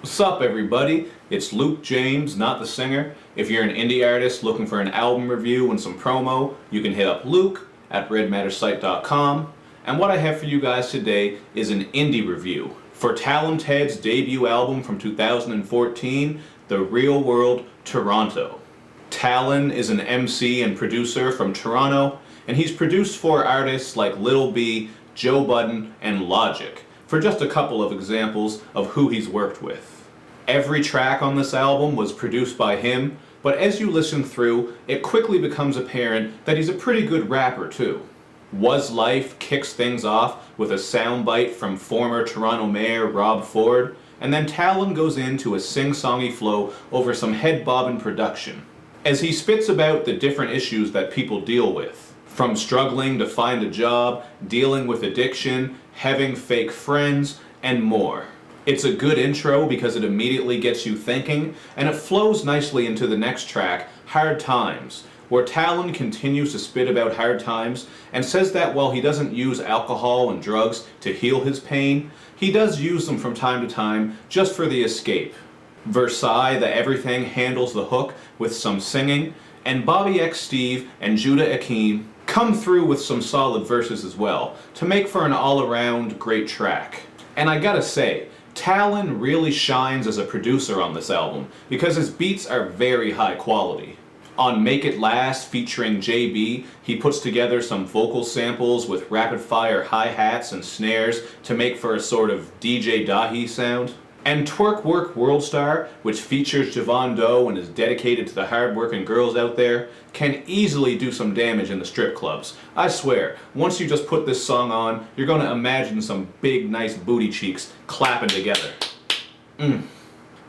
What's up, everybody? It's Luke James, not the singer. If you're an indie artist looking for an album review and some promo, you can hit up Luke at redmattersite.com. And what I have for you guys today is an indie review for Talen's debut album from 2014, The Real World Toronto. Talen is an MC and producer from Toronto, and he's produced for artists like Lil B, Joe Budden, and Logic, for just a couple of examples of who he's worked with. Every track on this album was produced by him, but as you listen through, it quickly becomes apparent that he's a pretty good rapper too. Was Life kicks things off with a soundbite from former Toronto Mayor Rob Ford, and then Talen goes into a sing-songy flow over some head-bobbing production, as he spits about the different issues that people deal with, from struggling to find a job, dealing with addiction, having fake friends, and more. It's a good intro because it immediately gets you thinking, and it flows nicely into the next track, Hard Times, where Talen continues to spit about hard times and says that while he doesn't use alcohol and drugs to heal his pain, he does use them from time to time just for the escape. Versailles the Everything handles the hook with some singing, and Bobby X Steve and Judah Akeem come through with some solid verses as well, to make for an all-around great track. And I gotta say, Talen really shines as a producer on this album, because his beats are very high quality. On Make It Last featuring JB, he puts together some vocal samples with rapid-fire hi-hats and snares to make for a sort of DJ Dahi sound. And Twerk Work World Star, which features Javon Doe and is dedicated to the hard-working girls out there, can easily do some damage in the strip clubs. I swear, once you just put this song on, you're going to imagine some big, nice booty cheeks clapping together.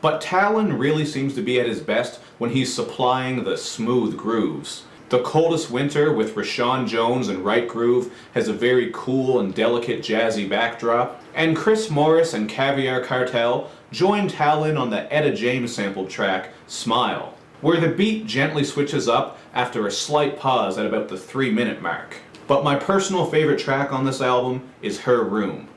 But Talen really seems to be at his best when he's supplying the smooth grooves. The Coldest Winter with Rashawn Jones and Right Groove has a very cool and delicate jazzy backdrop, and Chris Morris and Caviar Cartel join Talen on the Etta James sampled track, Smile, where the beat gently switches up after a slight pause at about the 3-minute mark. But my personal favorite track on this album is Her Room.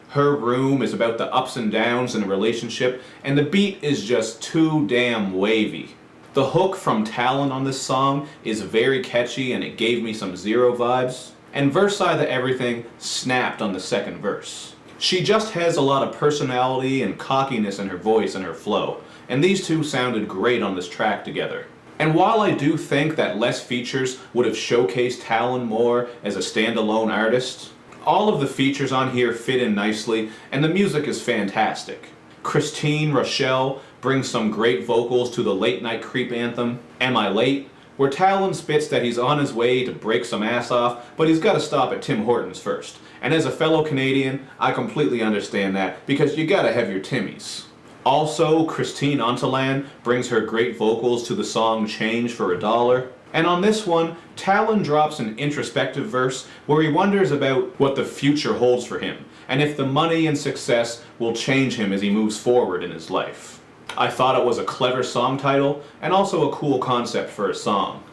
Her Room is about the ups and downs in a relationship, and the beat is just too damn wavy. The hook from Talen on this song is very catchy and it gave me some Zero vibes, and Versailles the Everything snapped on the second verse. She just has a lot of personality and cockiness in her voice and her flow, and these two sounded great on this track together. And while I do think that less features would have showcased Talen more as a standalone artist, all of the features on here fit in nicely and the music is fantastic. Christine Rochelle brings some great vocals to the Late Night Creep anthem, Am I Late?, where Talen spits that he's on his way to break some ass off, but he's got to stop at Tim Hortons first. And as a fellow Canadian, I completely understand that, because you gotta have your Timmies. Also, Christine Talen brings her great vocals to the song Change for a Dollar. And on this one, Talen drops an introspective verse where he wonders about what the future holds for him, and if the money and success will change him as he moves forward in his life. I thought it was a clever song title, and also a cool concept for a song.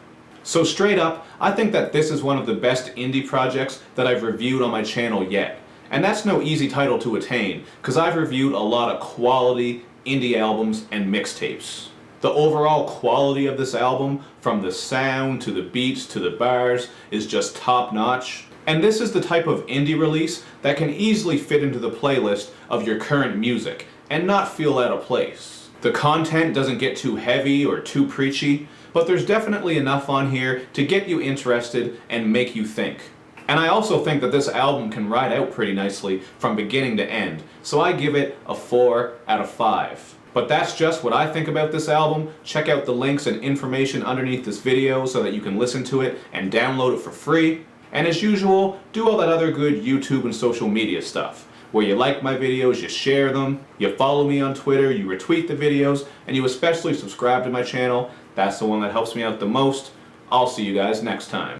So straight up, I think that this is one of the best indie projects that I've reviewed on my channel yet. And that's no easy title to attain, because I've reviewed a lot of quality indie albums and mixtapes. The overall quality of this album, from the sound to the beats to the bars, is just top notch. And this is the type of indie release that can easily fit into the playlist of your current music and not feel out of place. The content doesn't get too heavy or too preachy, but there's definitely enough on here to get you interested and make you think. And I also think that this album can ride out pretty nicely from beginning to end, so I give it a 4 out of 5. But that's just what I think about this album. Check out the links and information underneath this video so that you can listen to it and download it for free. And as usual, do all that other good YouTube and social media stuff, where you like my videos, you share them, you follow me on Twitter, you retweet the videos, and you especially subscribe to my channel. That's the one that helps me out the most. I'll see you guys next time.